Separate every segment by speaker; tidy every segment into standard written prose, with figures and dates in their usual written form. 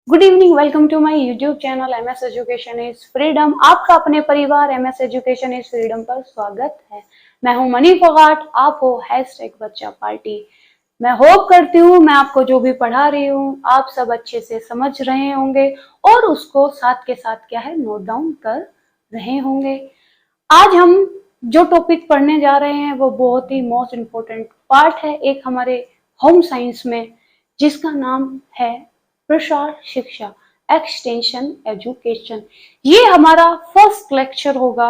Speaker 1: Good evening, welcome to my YouTube channel MS education is freedom. आपका अपने परिवार MS education is freedom पर स्वागत है। मैं हूं मनी फोगाट, आप हो #बच्चा पार्टी। मैं होप करती हूँ मैं आपको जो भी पढ़ा रही हूँ आप सब अच्छे से समझ रहे होंगे और उसको साथ के साथ क्या है नोट डाउन कर रहे होंगे। आज हम जो टॉपिक पढ़ने जा रहे हैं वो बहुत ही मोस्ट इम्पोर्टेंट पार्ट है एक हमारे होम साइंस में, जिसका नाम है प्रसार शिक्षा, एक्सटेंशन एजुकेशन। ये हमारा फर्स्ट लेक्चर होगा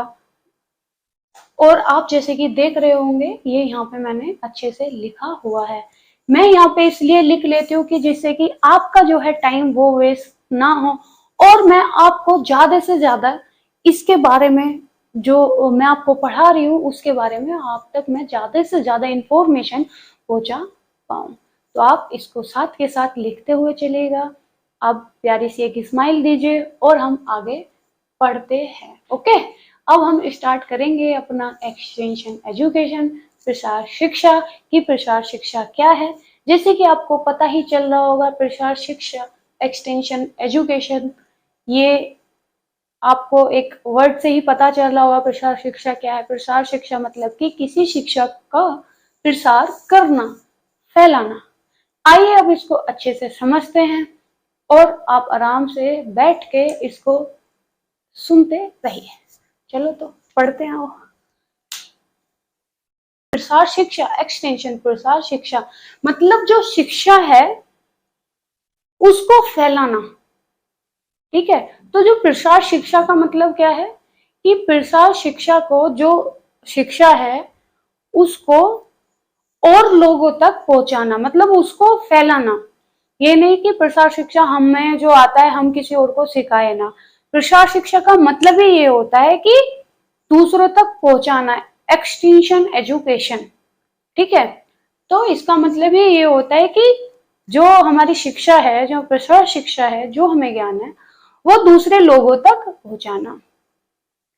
Speaker 1: और आप जैसे कि देख रहे होंगे ये यहाँ पे मैंने अच्छे से लिखा हुआ है। मैं यहाँ पे इसलिए लिख लेती हूँ कि जिससे कि आपका जो है टाइम वो वेस्ट ना हो और मैं आपको ज्यादा से ज्यादा इसके बारे में जो मैं आपको पढ़ा रही हूँ उसके बारे में आप तक मैं ज्यादा से ज्यादा इंफॉर्मेशन पहुंचा पाऊँ। तो आप इसको साथ के साथ लिखते हुए चलिएगा। आप प्यारी सी एक स्माइल दीजिए और हम आगे पढ़ते हैं। ओके, अब हम स्टार्ट करेंगे अपना एक्सटेंशन एजुकेशन, प्रसार शिक्षा की प्रसार शिक्षा क्या है। जैसे कि आपको पता ही चल रहा होगा प्रसार शिक्षा एक्सटेंशन एजुकेशन, ये आपको एक वर्ड से ही पता चल रहा होगा प्रसार शिक्षा क्या है। प्रसार शिक्षा मतलब कि किसी शिक्षक का प्रसार करना, फैलाना। आइए अब इसको अच्छे से समझते हैं और आप आराम से बैठ के इसको सुनते रहिए। चलो तो पढ़ते हैं। प्रसार शिक्षा एक्सटेंशन, प्रसार शिक्षा मतलब जो शिक्षा है उसको फैलाना। ठीक है, तो जो प्रसार शिक्षा का मतलब क्या है कि प्रसार शिक्षा को जो शिक्षा है उसको और लोगों तक पहुंचाना, मतलब उसको फैलाना। ये नहीं कि प्रसार शिक्षा हमें जो आता है हम किसी और को सिखाए ना। प्रसार शिक्षा का मतलब ही ये होता है कि दूसरों तक पहुंचाना, एक्सटेंशन एजुकेशन। ठीक है, तो इसका मतलब ही ये होता है कि जो हमारी शिक्षा है, जो प्रसार शिक्षा है, जो हमें ज्ञान है वो दूसरे लोगों तक पहुंचाना।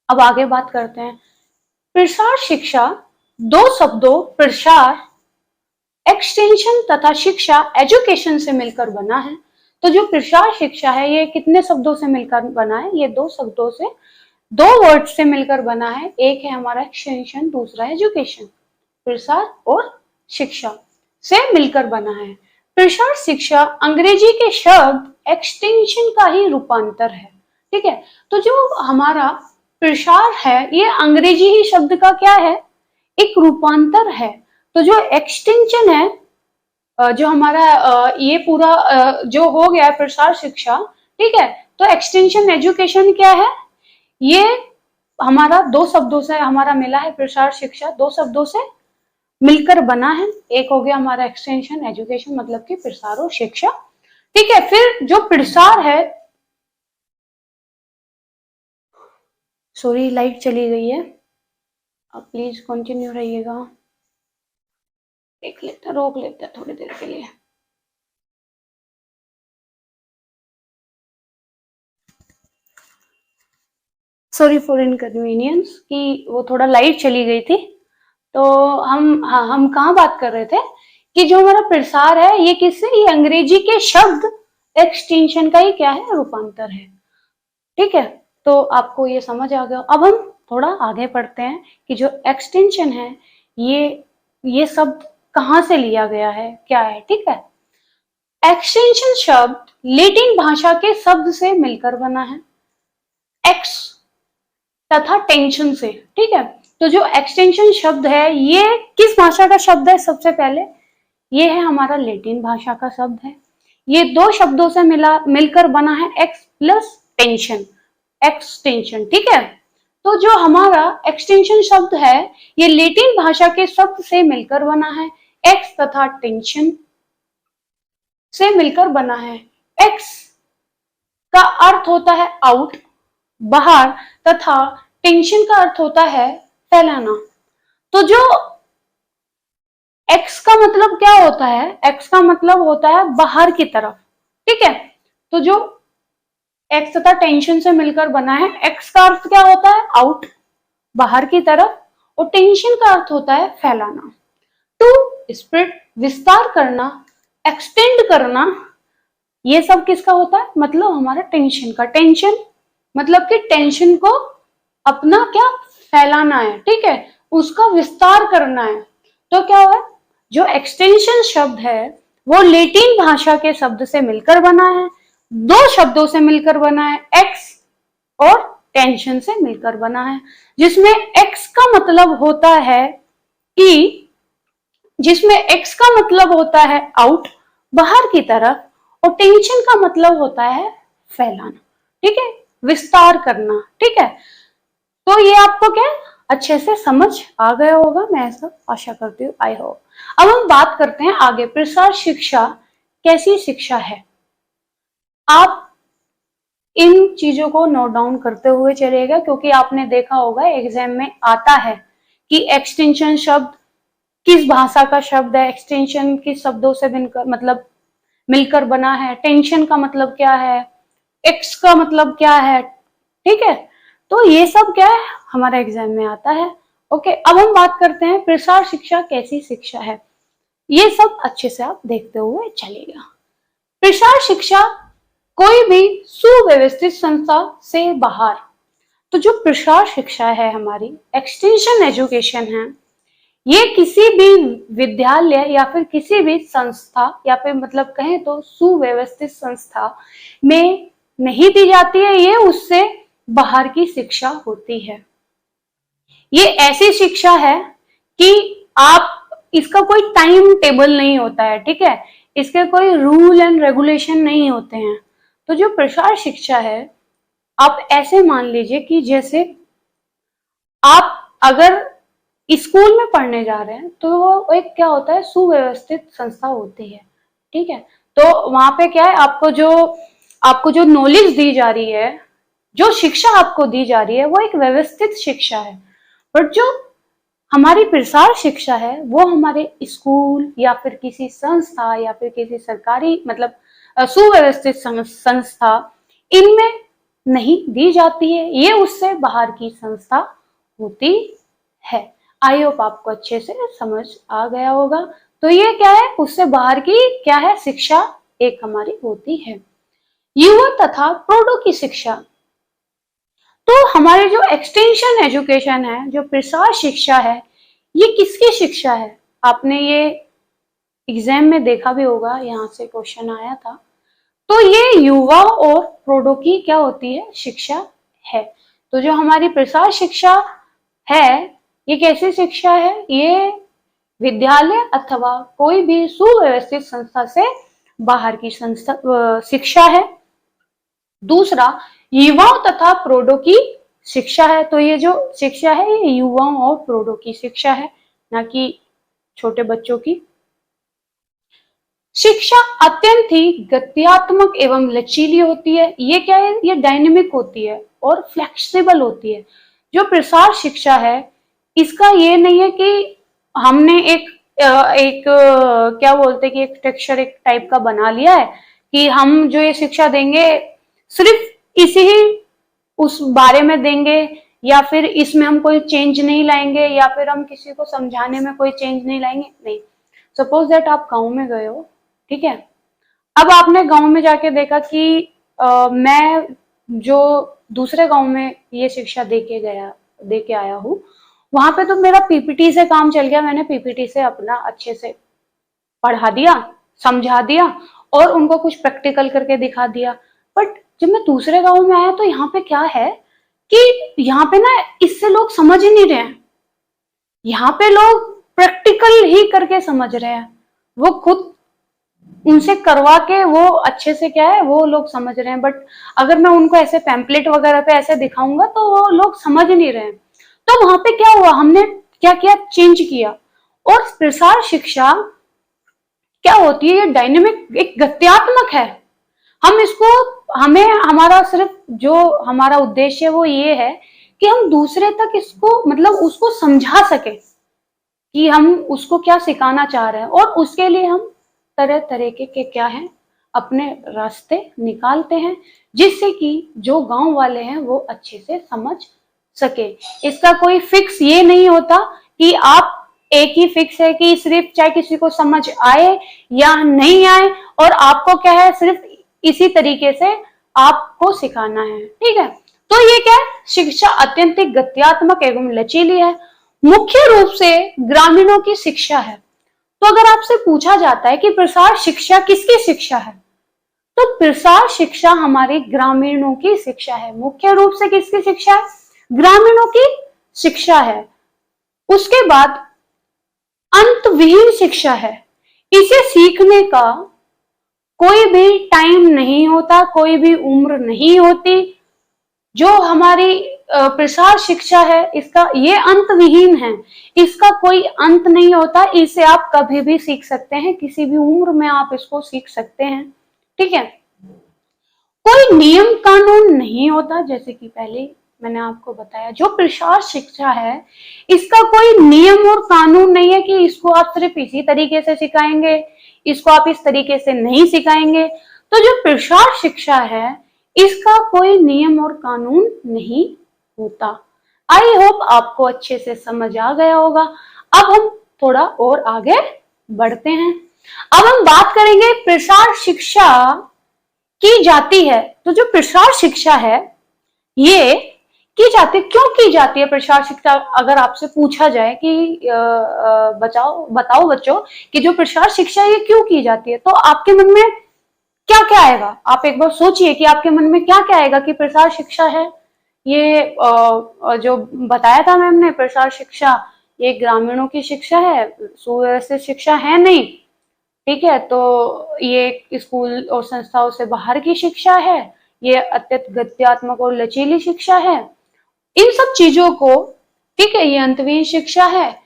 Speaker 1: अब आगे बात करते हैं। प्रसार शिक्षा दो शब्दों प्रसार एक्सटेंशन तथा शिक्षा एजुकेशन से मिलकर बना है। तो जो प्रसार शिक्षा है ये कितने शब्दों से मिलकर बना है? ये दो शब्दों से, दो वर्ड से मिलकर बना है। एक है हमारा एक्सटेंशन, दूसरा एजुकेशन। प्रसार और शिक्षा से मिलकर बना है। प्रसार शिक्षा अंग्रेजी के शब्द एक्सटेंशन का ही रूपांतर है। ठीक है, तो जो हमारा प्रसार है ये अंग्रेजी ही शब्द का क्या है? एक रूपांतर है। तो जो एक्सटेंशन है, जो हमारा ये पूरा जो हो गया है प्रसार शिक्षा, ठीक है, तो एक्सटेंशन एजुकेशन क्या है? ये हमारा दो शब्दों से हमारा मिला है। प्रसार शिक्षा दो शब्दों से मिलकर बना है। एक हो गया हमारा एक्सटेंशन एजुकेशन मतलब कि प्रसार और शिक्षा। ठीक है, फिर जो प्रसार है, सॉरी लाइट चली गई है, अब प्लीज कंटिन्यू रहिएगा। देख लेते हैं, रोक लेते हैं थोड़ी देर के लिए। सॉरी फॉर इनकन्वीनियंस कि वो थोड़ा लाइट चली गई थी। तो हम कहाँ बात कर रहे थे कि जो हमारा प्रसार है ये किससे? ये अंग्रेजी के शब्द एक्सटेंशन का ही क्या है? रूपांतर है। ठीक है, तो आपको ये समझ आ गया। अब हम थोड़ा आगे पढ़ते हैं कि जो एक्सटेंशन है ये शब्द कहाँ से लिया गया है, क्या है। ठीक है, एक्सटेंशन शब्द लैटिन भाषा के शब्द से मिलकर बना है, एक्स तथा टेंशन से। ठीक है, तो जो एक्सटेंशन शब्द है ये किस भाषा का शब्द है? सबसे पहले ये है हमारा लैटिन भाषा का शब्द है। ये दो शब्दों से मिलकर बना है, एक्स प्लस टेंशन, एक्सटेंशन। ठीक है, तो जो हमारा एक्सटेंशन शब्द है ये लैटिन भाषा के शब्द से मिलकर बना है, एक्स तथा टेंशन से मिलकर बना है। एक्स का अर्थ होता है आउट, बाहर, तथा टेंशन का अर्थ होता है फैलाना। तो जो एक्स का मतलब क्या होता है? एक्स का मतलब होता है बाहर की तरफ। ठीक है, तो जो एक्स तथा टेंशन से मिलकर बना है, एक्स का अर्थ क्या होता है? आउट, बाहर की तरफ, और टेंशन का अर्थ होता है फैलाना। टू स्प्रेड, विस्तार करना, एक्सटेंड करना, ये सब किसका होता है, मतलब हमारा टेंशन का। टेंशन मतलब कि टेंशन को अपना क्या फैलाना है, ठीक है, उसका विस्तार करना है। तो क्या हुआ, जो एक्सटेंशन शब्द है वो लैटिन भाषा के शब्द से मिलकर बना है, दो शब्दों से मिलकर बना है, एक्स और टेंशन से मिलकर बना है, जिसमें एक्स का मतलब होता है कि जिसमें एक्स का मतलब होता है आउट, बाहर की तरफ, और टेंशन का मतलब होता है फैलाना, ठीक है, विस्तार करना, ठीक है। तो ये आपको क्या अच्छे से समझ आ गया होगा, मैं ऐसा आशा करती हूँ, आई होप। अब हम बात करते हैं आगे, प्रसार शिक्षा कैसी शिक्षा है। आप इन चीजों को नोट डाउन करते हुए चलिएगा, क्योंकि आपने देखा होगा एग्जाम में आता है कि एक्सटेंशन शब्द किस भाषा का शब्द है, एक्सटेंशन किस शब्दों से मतलब मिलकर बना है, टेंशन का मतलब क्या है, एक्स का मतलब क्या है, ठीक है। तो ये सब क्या है हमारे एग्जाम में आता है। ओके, अब हम बात करते हैं प्रसार शिक्षा कैसी शिक्षा है। ये सब अच्छे से आप देखते हुए चलेगा। प्रसार शिक्षा कोई भी सुव्यवस्थित संस्था से बाहर, तो जो प्रसार शिक्षा है हमारी, एक्सटेंशन एजुकेशन है, ये किसी भी विद्यालय या फिर किसी भी संस्था या फिर मतलब कहें तो सुव्यवस्थित संस्था में नहीं दी जाती है, ये उससे बाहर की शिक्षा होती है। ये ऐसी शिक्षा है कि आप इसका कोई टाइम टेबल नहीं होता है, ठीक है, इसके कोई रूल एंड रेगुलेशन नहीं होते हैं। तो जो प्रसार शिक्षा है, आप ऐसे मान लीजिए कि जैसे आप अगर स्कूल में पढ़ने जा रहे हैं तो वो एक क्या होता है, सुव्यवस्थित संस्था होती है, ठीक है। तो वहां पे क्या है, आपको जो नॉलेज दी जा रही है, जो शिक्षा आपको दी जा रही है, वो एक व्यवस्थित शिक्षा है। बट जो हमारी प्रसार शिक्षा है वो हमारे स्कूल या फिर किसी संस्था या फिर किसी सरकारी मतलब सुव्यवस्थित संस्था, इनमें नहीं दी जाती है, ये उससे बाहर की संस्था होती है। आई होप आपको अच्छे से समझ आ गया होगा। तो ये क्या है, उससे बाहर की क्या है शिक्षा एक हमारी होती है। युवा तथा प्रौढ़ों की शिक्षा, तो हमारे जो एक्सटेंशन एजुकेशन है, जो प्रसार शिक्षा है, ये किसकी शिक्षा है। आपने ये एग्जाम में देखा भी होगा, यहाँ से क्वेश्चन आया था। तो ये युवा और प्रौढ़ों की क्या होती है, शिक्षा है। तो जो हमारी प्रसार शिक्षा है, ये कैसी शिक्षा है, ये विद्यालय अथवा कोई भी सुव्यवस्थित संस्था से बाहर की शिक्षा है। दूसरा, युवाओं तथा प्रौढ़ों की शिक्षा है। तो ये जो शिक्षा है ये युवाओं और प्रौढ़ों की शिक्षा है, ना कि छोटे बच्चों की। शिक्षा अत्यंत ही गत्यात्मक एवं लचीली होती है। ये क्या है, ये डायनेमिक होती है और फ्लेक्सिबल होती है। जो प्रसार शिक्षा है, इसका ये नहीं है कि हमने एक क्या बोलते हैं कि एक टेक्सचर एक टाइप का बना लिया है कि हम जो ये शिक्षा देंगे सिर्फ इसी ही उस बारे में देंगे, या फिर इसमें हम कोई चेंज नहीं लाएंगे, या फिर हम किसी को समझाने में कोई चेंज नहीं लाएंगे। नहीं, सपोज दैट आप गांव में गए हो, ठीक है, अब आपने गांव में जाके देखा कि मैं जो दूसरे गांव में ये शिक्षा दे के आया हूँ, वहां पे तो मेरा पीपीटी से काम चल गया, मैंने पीपीटी से अपना अच्छे से पढ़ा दिया, समझा दिया और उनको कुछ प्रैक्टिकल करके दिखा दिया। बट जब मैं दूसरे गांव में आया तो यहाँ पे क्या है कि यहाँ पे ना इससे लोग समझ ही नहीं रहे हैं, यहाँ पे लोग प्रैक्टिकल ही करके समझ रहे हैं, वो खुद उनसे करवा के वो अच्छे से क्या है वो लोग समझ रहे हैं। बट अगर मैं उनको ऐसे पैम्पलेट वगैरह पे ऐसे दिखाऊंगा तो वो लोग समझ नहीं रहे हैं। तो वहां पे क्या हुआ, हमने क्या किया, चेंज किया। और प्रसार शिक्षा क्या होती है, ये डायनेमिक एक गत्यात्मक है। हमें हमारा सिर्फ जो हमारा उद्देश्य है वो ये है कि हम दूसरे तक इसको मतलब उसको समझा सके कि हम उसको क्या सिखाना चाह रहे हैं, और उसके लिए हम तरह तरह के क्या है अपने रास्ते निकालते हैं, जिससे कि जो गांव वाले हैं वो अच्छे से समझ सके। इसका कोई फिक्स ये नहीं होता कि आप एक ही फिक्स है कि सिर्फ चाहे किसी को समझ आए या नहीं आए, और आपको क्या है सिर्फ इसी तरीके से आपको सिखाना है, ठीक है। तो ये क्या है, शिक्षा अत्यंत गत्यात्मक एवं लचीली है, मुख्य रूप से ग्रामीणों की शिक्षा है। तो अगर आपसे पूछा जाता है कि प्रसार शिक्षा किसकी शिक्षा है, तो प्रसार शिक्षा हमारे ग्रामीणों की शिक्षा है। मुख्य रूप से किसकी शिक्षा है, ग्रामीणों की शिक्षा है। उसके बाद अंतविहीन शिक्षा है, इसे सीखने का कोई भी टाइम नहीं होता, कोई भी उम्र नहीं होती। जो हमारी प्रसार शिक्षा है, इसका ये अंतविहीन है, इसका कोई अंत नहीं होता। इसे आप कभी भी सीख सकते हैं, किसी भी उम्र में आप इसको सीख सकते हैं, ठीक है। कोई नियम कानून नहीं होता, जैसे कि पहले मैंने आपको बताया, जो प्रसार शिक्षा है इसका कोई नियम और कानून नहीं है कि इसको आप सिर्फ इसी तरीके से सिखाएंगे, इसको आप इस तरीके से नहीं सिखाएंगे। तो जो प्रसार शिक्षा है इसका कोई नियम और कानून नहीं होता। आई होप आपको अच्छे से समझ आ गया होगा। अब हम थोड़ा और आगे बढ़ते हैं। अब हम बात करेंगे प्रसार शिक्षा की जाती है। तो जो प्रसार शिक्षा है ये की जाती है, क्यों की जाती है प्रसार शिक्षा? अगर आपसे पूछा जाए कि बताओ बच्चों कि जो प्रसार शिक्षा है ये क्यों की जाती है, तो आपके मन में क्या क्या आएगा? आप एक बार सोचिए कि आपके मन में क्या क्या आएगा कि प्रसार शिक्षा है ये जो बताया था मैम ने, प्रसार शिक्षा ये ग्रामीणों की शिक्षा है, सुव्यवस्थित शिक्षा है नहीं, ठीक है। तो ये स्कूल और संस्थाओं से बाहर की शिक्षा है, ये अत्यंत गत्यात्मक और लचीली शिक्षा है। इन सब चीजों को, ठीक है, ये अंतहीन शिक्षा है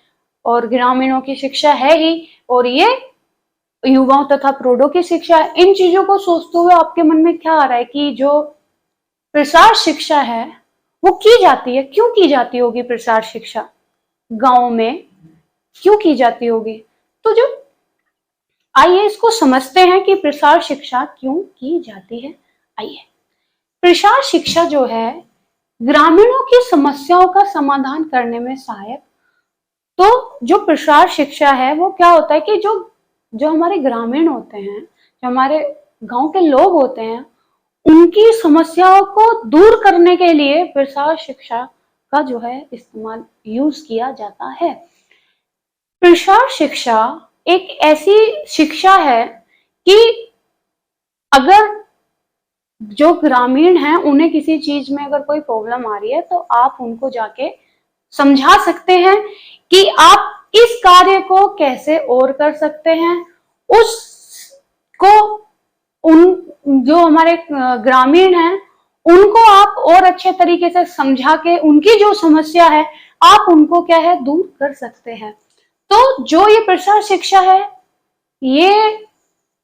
Speaker 1: और ग्रामीणों की शिक्षा है ही, और ये युवाओं तथा प्रौढ़ों की शिक्षा है। इन चीजों को सोचते हुए आपके मन में क्या आ रहा है कि जो प्रसार शिक्षा है वो की जाती है, क्यों की जाती होगी प्रसार शिक्षा गांव में, क्यों की जाती होगी? तो जो आइए इसको समझते हैं कि प्रसार शिक्षा क्यों की जाती है। आइए, प्रसार शिक्षा जो है ग्रामीणों की समस्याओं का समाधान करने में सहायक। तो जो प्रसार शिक्षा है वो क्या होता है कि जो हमारे ग्रामीण होते हैं, जो हमारे गांव के लोग होते हैं, उनकी समस्याओं को दूर करने के लिए प्रसार शिक्षा का जो है इस्तेमाल यूज किया जाता है। प्रसार शिक्षा एक ऐसी शिक्षा है कि अगर जो ग्रामीण हैं उन्हें किसी चीज में अगर कोई प्रॉब्लम आ रही है तो आप उनको जाके समझा सकते हैं कि आप इस कार्य को कैसे और कर सकते हैं। उसको उन जो हमारे ग्रामीण हैं उनको आप और अच्छे तरीके से समझा के उनकी जो समस्या है आप उनको क्या है दूर कर सकते हैं। तो जो ये प्रसार शिक्षा है ये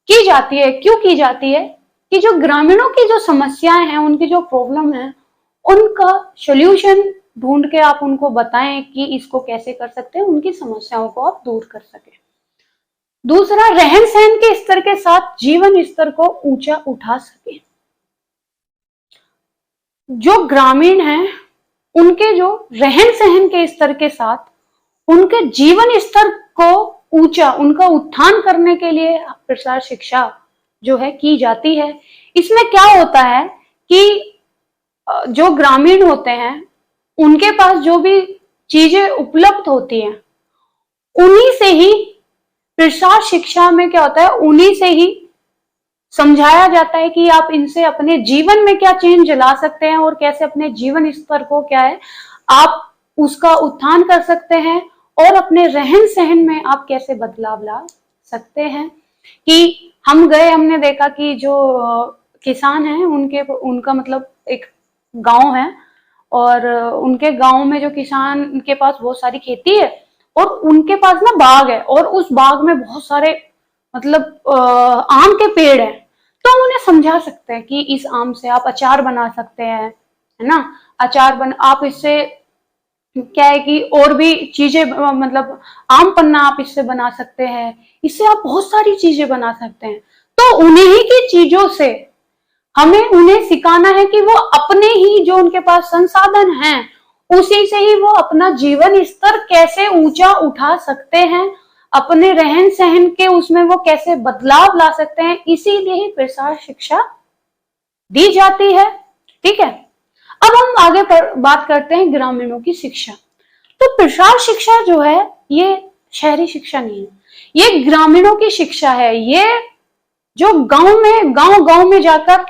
Speaker 1: की जाती है, क्यों की जाती है कि जो ग्रामीणों की जो समस्याएं हैं, उनकी जो प्रॉब्लम है, उनका सॉल्यूशन ढूंढ के आप उनको बताएं कि इसको कैसे कर सकते हैं, उनकी समस्याओं को आप दूर कर सके। दूसरा, रहन सहन के स्तर के साथ जीवन स्तर को ऊंचा उठा सके। जो ग्रामीण हैं उनके जो रहन सहन के स्तर के साथ उनके जीवन स्तर को ऊंचा, उनका उत्थान करने के लिए प्रसार शिक्षा जो है की जाती है। इसमें क्या होता है कि जो ग्रामीण होते हैं उनके पास जो भी चीजें उपलब्ध होती हैं उन्हीं से ही प्रसार शिक्षा में क्या होता है, उन्हीं से ही समझाया जाता है कि आप इनसे अपने जीवन में क्या चेंज ला सकते हैं और कैसे अपने जीवन स्तर को क्या है आप उसका उत्थान कर सकते हैं और अपने रहन सहन में आप कैसे बदलाव ला सकते हैं। कि हम गए, हमने देखा कि जो किसान हैं उनका मतलब एक गांव है और उनके गांव में जो किसान के पास बहुत सारी खेती है और उनके पास ना बाग है और उस बाग में बहुत सारे मतलब आम के पेड़ हैं। तो हम उन्हें समझा सकते हैं कि इस आम से आप अचार बना सकते हैं, है ना, आप इससे क्या है कि और भी चीजें मतलब आम पन्ना आप इससे बना सकते हैं, इससे आप बहुत सारी चीजें बना सकते हैं। तो उन्हीं ही की चीजों से हमें उन्हें सिखाना है कि वो अपने ही जो उनके पास संसाधन हैं उसी से ही वो अपना जीवन स्तर कैसे ऊंचा उठा सकते हैं, अपने रहन सहन के उसमें वो कैसे बदलाव ला सकते हैं। इसीलिए ही प्रसार शिक्षा दी जाती है। ठीक है, अब हम आगे बात करते हैं ग्रामीणों की शिक्षा। तो प्रसार शिक्षा जो है ये शहरी शिक्षा नहीं है, ये ग्रामीणों की शिक्षा है। ये जो गांव में जाकर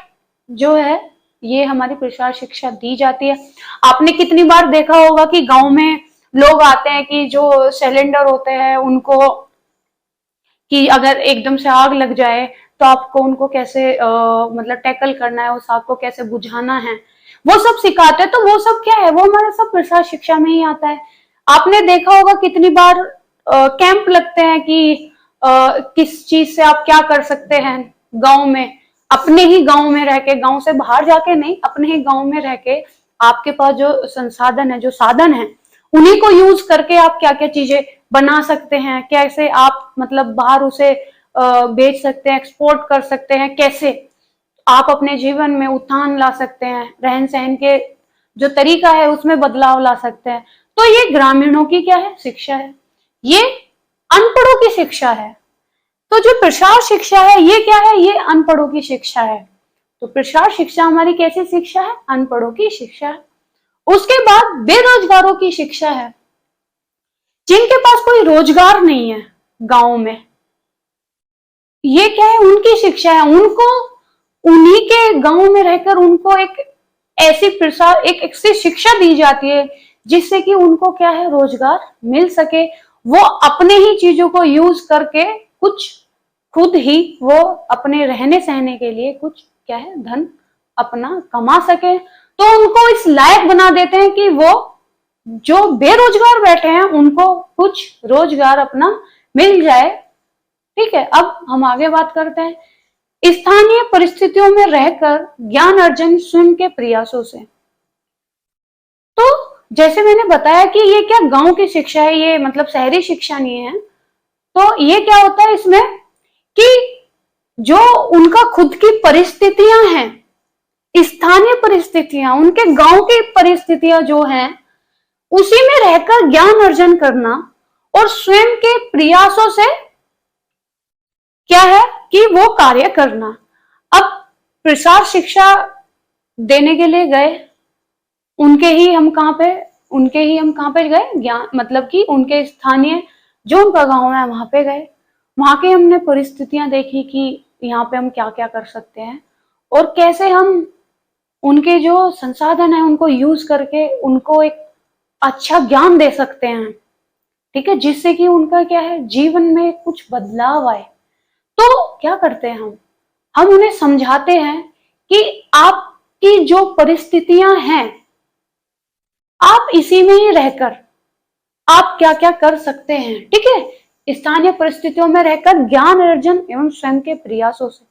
Speaker 1: जो है ये हमारी प्रसार शिक्षा दी जाती है। आपने कितनी बार देखा होगा कि गांव में लोग आते हैं कि जो सिलेंडर होते हैं उनको, कि अगर एकदम से आग लग जाए तो आपको उनको कैसे मतलब टैकल करना है, उस आग को कैसे बुझाना है, वो सब सिखाते हैं। तो वो सब क्या है, वो हमारे सब प्रसार शिक्षा में ही आता है। आपने देखा होगा कितनी बार कैंप लगते हैं कि किस चीज से आप क्या कर सकते हैं गांव में, अपने ही गांव में रह के, गांव से बाहर जाके नहीं, अपने ही गांव में रह के आपके पास जो संसाधन है, जो साधन है, उन्हीं को यूज करके आप क्या क्या चीजें बना सकते हैं, कैसे आप मतलब बाहर उसे बेच सकते हैं, एक्सपोर्ट कर सकते हैं, कैसे आप अपने जीवन में उत्थान ला सकते हैं, रहन सहन के जो तरीका है उसमें बदलाव ला सकते हैं। तो ये ग्रामीणों की क्या है, शिक्षा है। ये अनपढ़ों की शिक्षा है। तो जो प्रसार शिक्षा है ये क्या है, ये अनपढ़ों की शिक्षा है। तो प्रसार शिक्षा हमारी कैसी शिक्षा है, अनपढ़ों की शिक्षा है। उसके बाद बेरोजगारों की शिक्षा है, जिनके पास कोई रोजगार नहीं है गांव में, ये क्या है, उनकी शिक्षा है। उनको उन्हीं के गांव में रहकर उनको एक ऐसी शिक्षा दी जाती है जिससे कि उनको क्या है, रोजगार मिल सके, वो अपने ही चीजों को यूज करके कुछ खुद ही वो अपने रहने सहने के लिए कुछ क्या है, धन अपना कमा सके। तो उनको इस लायक बना देते हैं कि वो जो बेरोजगार बैठे हैं उनको कुछ रोजगार अपना मिल जाए। ठीक है, अब हम आगे बात करते हैं स्थानीय परिस्थितियों में रहकर ज्ञान अर्जन स्वयं के प्रयासों से। तो जैसे मैंने बताया कि ये क्या गांव की शिक्षा है, ये मतलब शहरी शिक्षा नहीं है। तो ये क्या होता है इसमें कि जो उनका खुद की परिस्थितियां हैं, स्थानीय परिस्थितियां, उनके गांव की परिस्थितियां जो हैं, उसी में रहकर ज्ञान अर्जन करना और स्वयं के प्रयासों से क्या है कि वो कार्य करना। अब प्रसार शिक्षा देने के लिए गए, उनके ही हम कहां पे गए, ज्ञान मतलब कि उनके स्थानीय जो उनका गांव है वहां पे गए, वहां की हमने परिस्थितियां देखी कि यहाँ पे हम क्या क्या कर सकते हैं और कैसे हम उनके जो संसाधन है उनको यूज करके उनको एक अच्छा ज्ञान दे सकते हैं। ठीक है, जिससे कि उनका क्या है, जीवन में कुछ बदलाव आए। तो क्या करते हैं हम उन्हें समझाते हैं कि आपकी जो परिस्थितियां हैं, आप इसी में ही रहकर आप क्या क्या कर सकते हैं। ठीक है, स्थानीय परिस्थितियों में रहकर ज्ञान अर्जन एवं स्वयं के प्रयासों से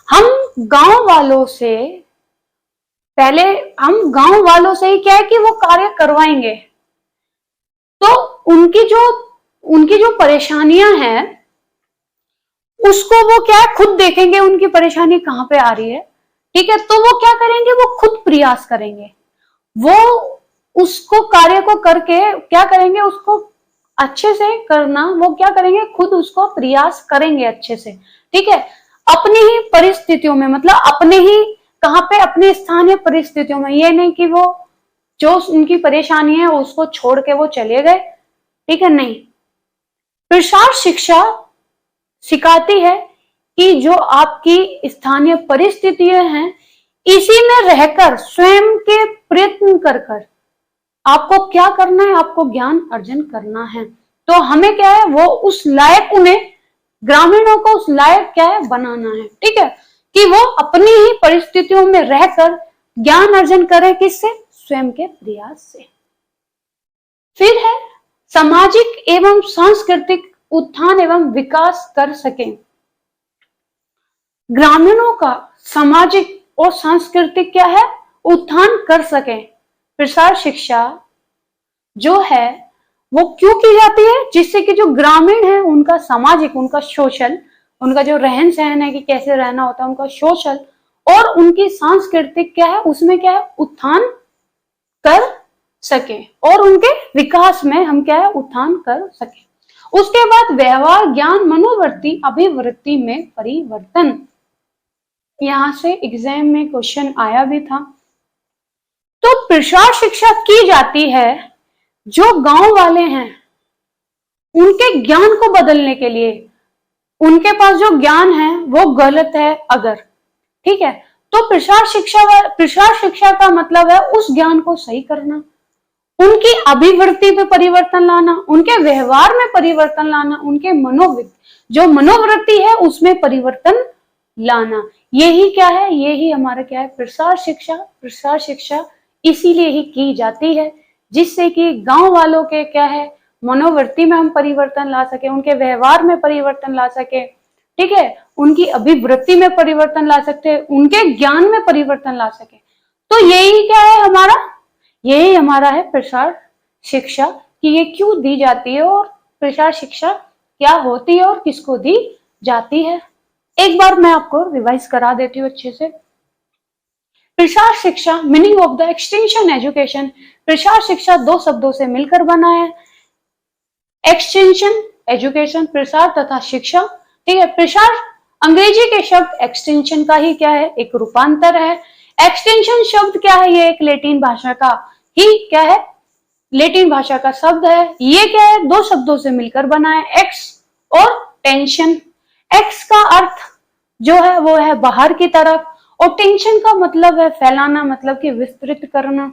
Speaker 1: हम गांव वालों से ही क्या है कि वो कार्य करवाएंगे। तो उनकी जो परेशानियां हैं उसको वो क्या है, खुद देखेंगे उनकी परेशानी कहां पे आ रही है। ठीक है, तो वो क्या करेंगे, वो खुद प्रयास करेंगे, वो उसको कार्य को करके क्या करेंगे, उसको अच्छे से करना, वो क्या करेंगे, खुद उसको प्रयास करेंगे अच्छे से। ठीक है, अपनी ही परिस्थितियों में, मतलब अपने ही कहां पे, अपने स्थानीय परिस्थितियों में। ये नहीं कि वो जो उनकी परेशानी है उसको छोड़ के वो चले गए। ठीक है, नहीं, प्रसार शिक्षा सिखाती है कि जो आपकी स्थानीय परिस्थितियां हैं इसी में रहकर स्वयं के प्रयत्न कर आपको क्या करना है, आपको ज्ञान अर्जन करना है। तो हमें क्या है, वो उस लायक, उन्हें ग्रामीणों को उस लायक क्या है, बनाना है। ठीक है, कि वो अपनी ही परिस्थितियों में रहकर ज्ञान अर्जन करें, किससे, स्वयं के प्रयास से। फिर है सामाजिक एवं सांस्कृतिक उत्थान एवं विकास कर सकें। ग्रामीणों का सामाजिक और सांस्कृतिक क्या है, उत्थान कर सकें। प्रसार शिक्षा जो है वो क्यों की जाती है, जिससे कि जो ग्रामीण है उनका सामाजिक, उनका सोशल, उनका जो रहन सहन है कि कैसे रहना होता है, उनका सोशल और उनकी सांस्कृतिक क्या है, उसमें क्या है, उत्थान कर सके और उनके विकास में हम क्या है, उत्थान कर सके। उसके बाद व्यवहार ज्ञान मनोवृत्ति अभिवृत्ति में परिवर्तन। यहाँ से एग्जाम में क्वेश्चन आया भी था। तो प्रसार शिक्षा की जाती है जो गांव वाले हैं उनके ज्ञान को बदलने के लिए, उनके पास जो ज्ञान है वो गलत है अगर, ठीक है। तो प्रसार शिक्षा का मतलब है उस ज्ञान को सही करना, उनकी अभिवृत्ति में परिवर्तन लाना, उनके व्यवहार में परिवर्तन लाना, उनके जो मनोवृत्ति है उसमें परिवर्तन लाना। यही क्या है, यही हमारा क्या है, प्रसार शिक्षा। प्रसार शिक्षा इसीलिए ही की जाती है जिससे कि गांव वालों के क्या है, मनोवृत्ति में हम परिवर्तन ला सके, उनके व्यवहार में परिवर्तन ला सके, ठीक है, उनकी अभिवृत्ति में परिवर्तन ला सकते, उनके ज्ञान में परिवर्तन ला सके। तो यही क्या है हमारा, यही हमारा है प्रसार शिक्षा, कि ये क्यों दी जाती है और प्रसार शिक्षा क्या होती है और किसको दी जाती है। एक बार मैं आपको रिवाइज करा देती हूँ अच्छे से। प्रसार शिक्षा, meaning of the extension education. प्रसार शिक्षा दो शब्दों से मिलकर बना है, एक्सटेंशन एजुकेशन, प्रसार तथा शिक्षा, ठीक है। प्रसार अंग्रेजी के शब्द एक्सटेंशन का ही क्या है, एक रूपांतर है। एक्सटेंशन शब्द क्या है, ये एक लैटिन भाषा का ही क्या है, लैटिन भाषा का शब्द है। ये क्या है, दो शब्दों से मिलकर बना है, एक्स और टेंशन। एक्स का अर्थ जो है वो है बाहर की तरफ, और टेंशन का मतलब है फैलाना, मतलब कि विस्तृत करना।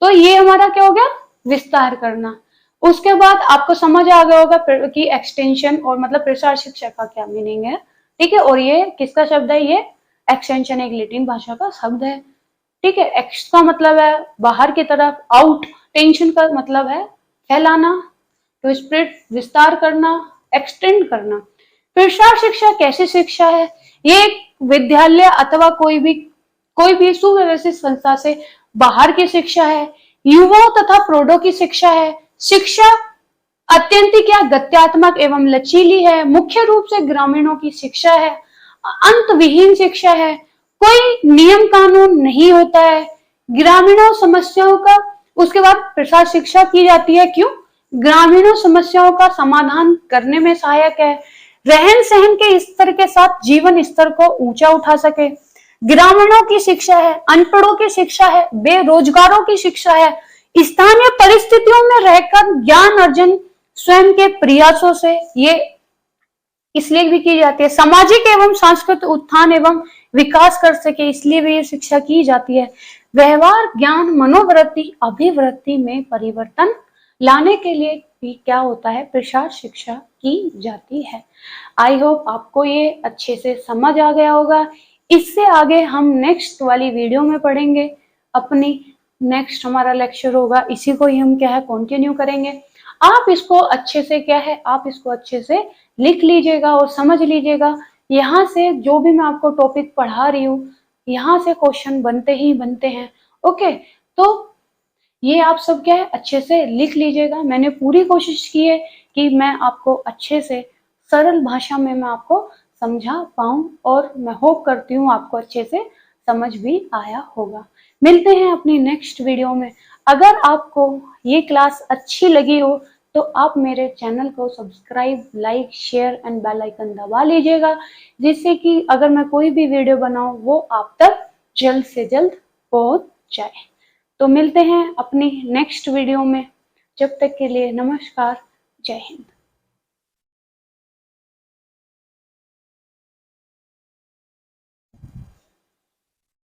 Speaker 1: तो ये हमारा क्या हो गया, विस्तार करना। उसके बाद आपको समझ आ गया होगा कि एक्सटेंशन और मतलब प्रसार शिक्षा का क्या मीनिंग है, ठीक है। और ये किसका शब्द है, ये एक्सटेंशन एक लैटिन भाषा का शब्द है, ठीक है। एक्स का मतलब है बाहर की तरफ, आउट। टेंशन का मतलब है फैलाना, तो स्प्रेड विस्तार करना, एक्सटेंड करना। प्रसार शिक्षा कैसी शिक्षा है, ये एक विद्यालय अथवा कोई भी सुव्यवस्थित संस्था से बाहर की शिक्षा है, युवाओं तथा प्रौढ़ों की शिक्षा है। शिक्षा अत्यंत क्या गत्यात्मक एवं लचीली है, मुख्य रूप से ग्रामीणों की शिक्षा है, अंत विहीन शिक्षा है, कोई नियम कानून नहीं होता है, ग्रामीणों समस्याओं का, उसके बाद प्रसार शिक्षा की जाती है क्यों, ग्रामीणों समस्याओं का समाधान करने में सहायक है, रहन सहन के स्तर के साथ जीवन स्तर को ऊंचा उठा सके। ग्रामीणों की शिक्षा है, अनपढ़ों की शिक्षा है, बेरोजगारों की शिक्षा है, स्थानीय परिस्थितियों में रहकर ज्ञान अर्जन स्वयं के प्रयासों से, ये इसलिए भी की जाती है, सामाजिक एवं सांस्कृतिक उत्थान एवं विकास कर सके, इसलिए भी ये शिक्षा की जाती है। व्यवहार, ज्ञान, मनोवृत्ति, अभिवृत्ति में परिवर्तन लाने के लिए भी क्या होता है, प्रसार शिक्षा की जाती है। आई होप आपको ये अच्छे से समझ आ गया होगा। इससे आगे हम नेक्स्ट वाली वीडियो में पढ़ेंगे, अपनी नेक्स्ट हमारा लेक्चर होगा, इसी को ही हम क्या है कंटिन्यू करेंगे। आप इसको अच्छे से क्या है, आप इसको अच्छे से लिख लीजिएगा और समझ लीजिएगा। यहाँ से जो भी मैं आपको टॉपिक पढ़ा रही हूँ, यहाँ से क्वेश्चन बनते ही बनते हैं, ओके। तो ये आप सब क्या है अच्छे से लिख लीजिएगा। मैंने पूरी कोशिश की है कि मैं आपको अच्छे से सरल भाषा में मैं आपको समझा पाऊं, और मैं होप करती हूँ आपको अच्छे से समझ भी आया होगा। मिलते हैं अपनी नेक्स्ट वीडियो में। अगर आपको ये क्लास अच्छी लगी हो तो आप मेरे चैनल को subscribe, like, share and bell icon दबा लीजिएगा, जिससे कि अगर मैं कोई भी वीडियो बनाऊं वो आप तक जल्द से जल्द पहुंच जाए। तो मिलते हैं अपनी नेक्स्ट वीडियो में, जब तक के लिए नमस्कार, जय हिंद।